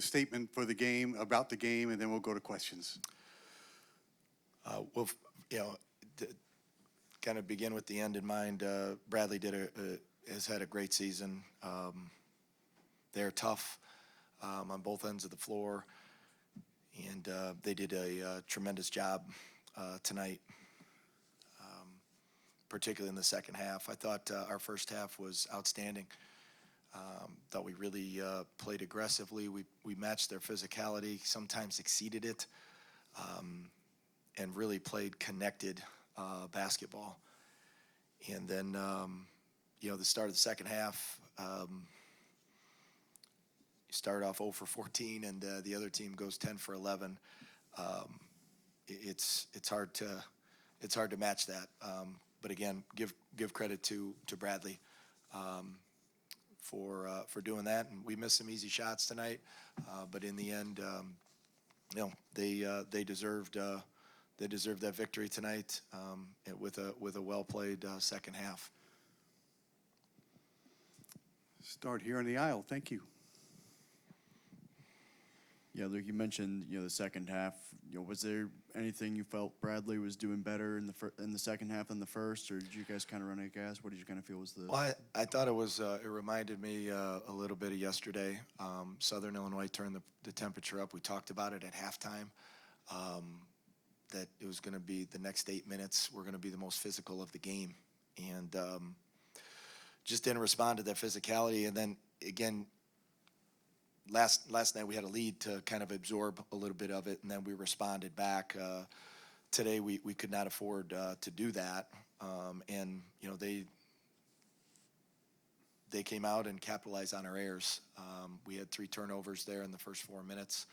Statement for the game, about the game, and then we'll go to questions. Well, you know, to kind of begin with the end in mind, Bradley has had a great season. They're tough on both ends of the floor, and they did a tremendous job tonight, particularly in the second half. I thought our first half was outstanding. Thought we really played aggressively. We matched their physicality, sometimes exceeded it, and really played connected basketball. And then, the start of the second half, you start off 0 for 14, and the other team goes 10 for 11. It's hard to match that. But again, give credit to Bradley for doing that. And we missed some easy shots tonight, but in the end, they deserved that victory tonight, with a well played second half. Start here in the aisle. Thank you. Yeah, Luke, you mentioned the second half. Was there anything you felt Bradley was doing better in the second half than the first, or did you guys kind of run out of gas? What did you kind of feel was the? Well, I thought it was. It reminded me a little bit of yesterday. Southern Illinois turned the temperature up. We talked about it at halftime. That it was going to be the next 8 minutes. We're going to be the most physical of the game, and just didn't respond to that physicality. And then again, last night we had a lead to kind of absorb a little bit of it, and then we responded back. Today we could not afford to do that, and they came out and capitalized on our errors. We had 3 turnovers there in the first 4 minutes,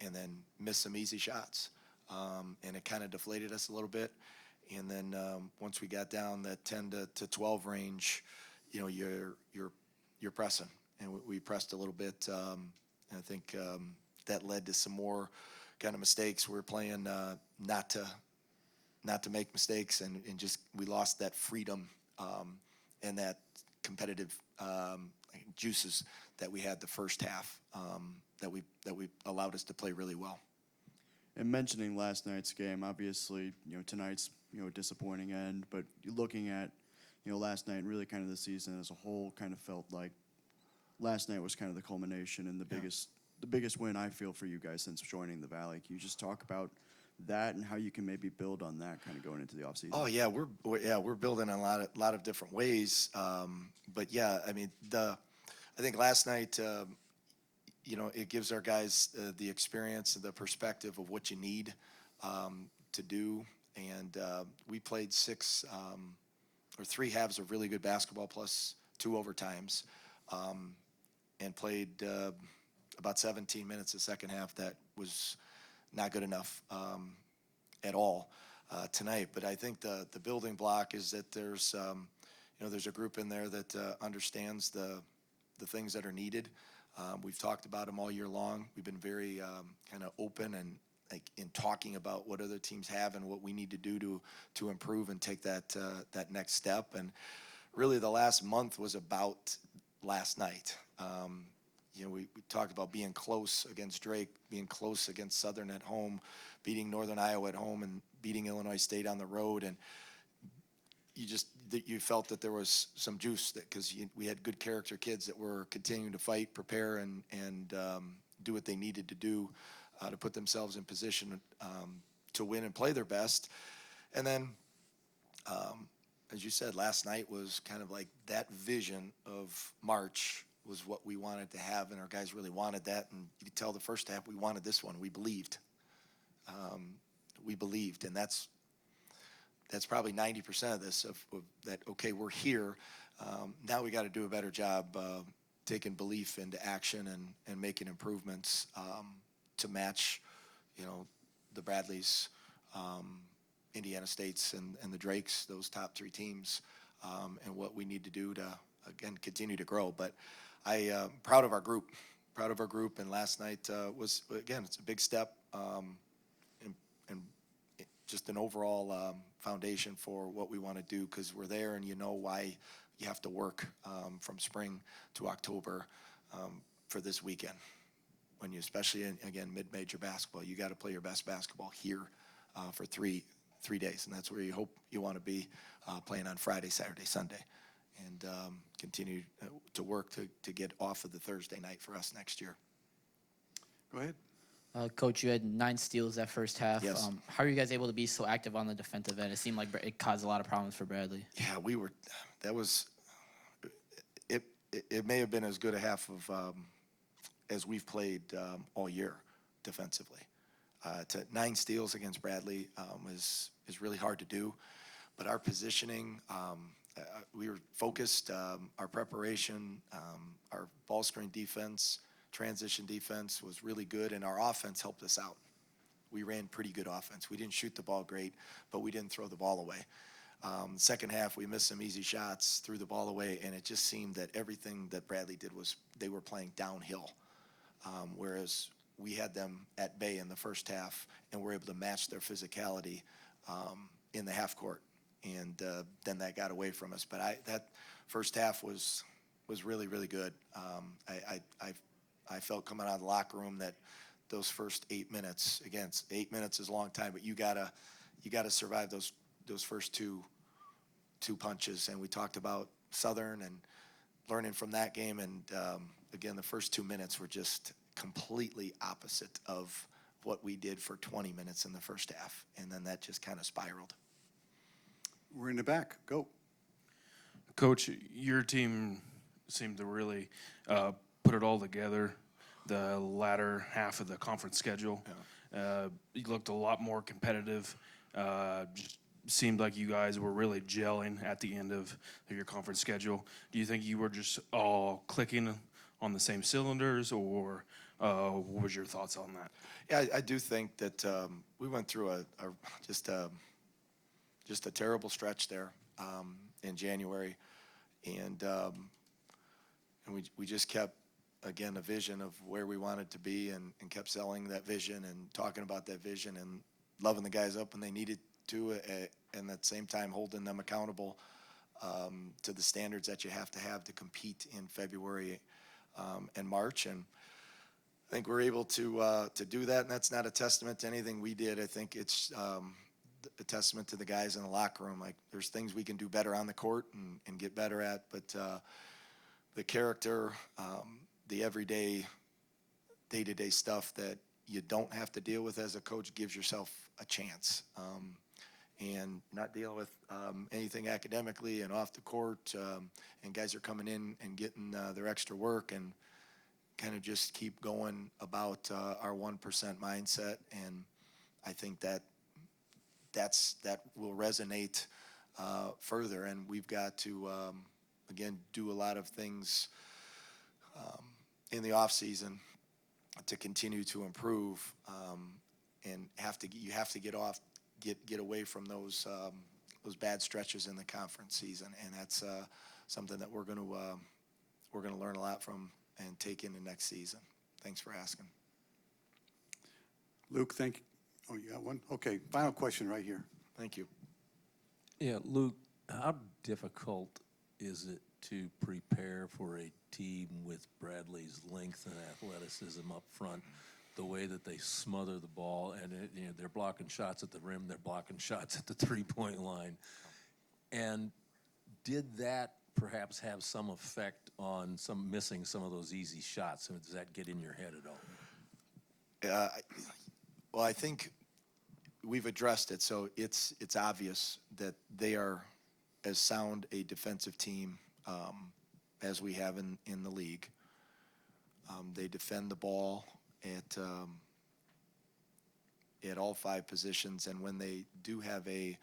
and then missed some easy shots, and it kind of deflated us a little bit. And then once we got down that 10 to 12 range, you're pressing. And we pressed a little bit, and I think that led to some more kind of mistakes. We were playing not to make mistakes, and just we lost that freedom and that competitive juices that we had the first half, that we allowed us to play really well. And mentioning last night's game, obviously, tonight's a disappointing end, but looking at last night and really kind of the season as a whole, kind of felt like last night was kind of the culmination and the biggest win I feel for you guys since joining the Valley. Can you just talk about that and how you can maybe build on that kind of going into the offseason? Oh yeah, we're building in a lot of different ways. But yeah, I mean I think last night, it gives our guys the experience and the perspective of what you need to do. And we played 3 halves of really good basketball plus 2 overtimes. And played about 17 minutes the second half. That was not good enough at all tonight. But I think the building block is that there's a group in there that understands the things that are needed. We've talked about them all year long. We've been very kind of open and in talking about what other teams have and what we need to do to improve and take that next step. And really, the last month was about last night. We talked about being close against Drake, being close against Southern at home, beating Northern Iowa at home, and beating Illinois State on the road. And you felt that there was some juice because we had good character kids that were continuing to fight, prepare, and do what they needed to do to put themselves in position to win and play their best. And then, as you said, last night was kind of like that vision of March was what we wanted to have, and our guys really wanted that. And you could tell the first half we wanted this one. We believed. And that's probably 90% of this, of that, okay, we're here. Now we got to do a better job taking belief into action and making improvements to match, the Bradleys, Indiana States, and the Drakes, those top 3 teams, and what we need to do to, again, continue to grow. But I'm proud of our group, and last night was, again, it's a big step, and just an overall foundation for what we want to do, because we're there, and why you have to work from spring to October. for this weekend. When you, especially in, again, mid-major basketball, you got to play your best basketball here for three days, and that's where you hope you want to be playing on Friday, Saturday, Sunday, and continue to work to get off of the Thursday night for us next year. Go ahead. Coach, you had 9 steals that first half. Yes. How are you guys able to be so active on the defensive end? It seemed like it caused a lot of problems for Bradley. Yeah, we were. That was. It may have been as good a half of as we've played all year defensively. To 9 steals against Bradley is really hard to do, but our positioning, we were focused. Our preparation, our ball screen defense, transition defense was really good, and our offense helped us out. We ran pretty good offense. We didn't shoot the ball great, but we didn't throw the ball away. Second half, we missed some easy shots, threw the ball away, and it just seemed that everything that Bradley did was they were playing downhill, whereas we had them at bay in the first half, and were able to match their physicality in the half court, and then that got away from us. But that first half was really, really good. I felt coming out of the locker room that those first 8 minutes, again, 8 minutes is a long time, but you gotta survive those first two punches. And we talked about Southern and learning from that game, and again, the first 2 minutes were just completely opposite of what we did for 20 minutes in the first half, and then that just kind of spiraled. We're in the back. Go. Coach, your team seemed to really put it all together the latter half of the conference schedule. You looked a lot more competitive. Just seemed like you guys were really gelling at the end of your conference schedule. Do you think you were just all clicking on the same cylinders, or what was your thoughts on that? Yeah, I do think that we went through just a terrible stretch there in January, and we just kept, again, a vision of where we wanted to be, and kept selling that vision and talking about that vision and loving the guys up when they needed to, and at the same time holding them accountable to the standards that you have to compete in February and March. And I think we're able to do that, and that's not a testament to anything we did. I think it's a testament to the guys in the locker room. Like, there's things we can do better on the court and get better at, but the character, the everyday, day-to-day stuff that you don't have to deal with as a coach gives yourself a chance. And not dealing with anything academically and off the court, and guys are coming in and getting their extra work, and kind of just keep going about our 1% mindset. And I think that will resonate further, and we've got to again do a lot of things in the off season to continue to improve, and you have to get away from those bad stretches in the conference season, and that's something that we're going to learn a lot from and take into next season. Thanks for asking. Luke, thank you. Oh, you got one? Okay, final question right here. Thank you. Yeah, Luke, how difficult is it to prepare for a team with Bradley's length and athleticism up front, the way that they smother the ball, and they're blocking shots at the rim, they're blocking shots at the three-point line, and did that perhaps have some effect on missing some of those easy shots? Does that get in your head at all? Well, I think we've addressed it, so it's obvious that they are as sound a defensive team as we have in the league. They defend the ball at all 5 positions, and when they do have a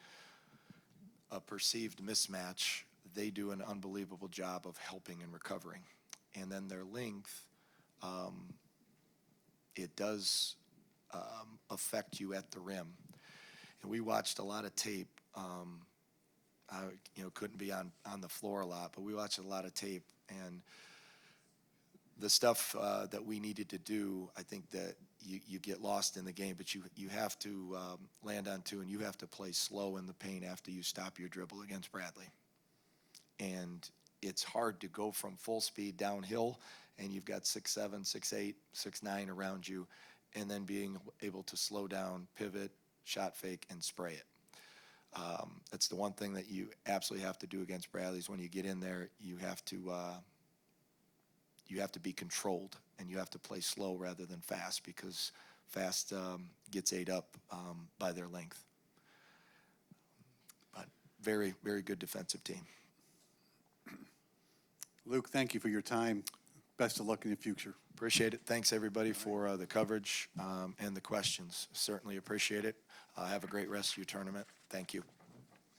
perceived mismatch, they do an unbelievable job of helping and recovering. And then their length, it does affect you at the rim. And we watched a lot of tape. I couldn't be on the floor a lot, but we watched a lot of tape, and the stuff that we needed to do, I think that you get lost in the game, but you have to land on 2, and you have to play slow in the paint after you stop your dribble against Bradley. And it's hard to go from full speed downhill and you've got 6'7", 6'8", 6'9" around you, and then being able to slow down, pivot, shot fake, and spray it. That's the one thing that you absolutely have to do against Bradley's. When you get in there, you have to be controlled, and you have to play slow rather than fast, because fast gets ate up by their length. But very, very good defensive team. Luke, thank you for your time. Best of luck in the future. Appreciate it. Thanks, everybody, for the coverage and the questions. Certainly appreciate it. Have a great rest of your tournament. Thank you.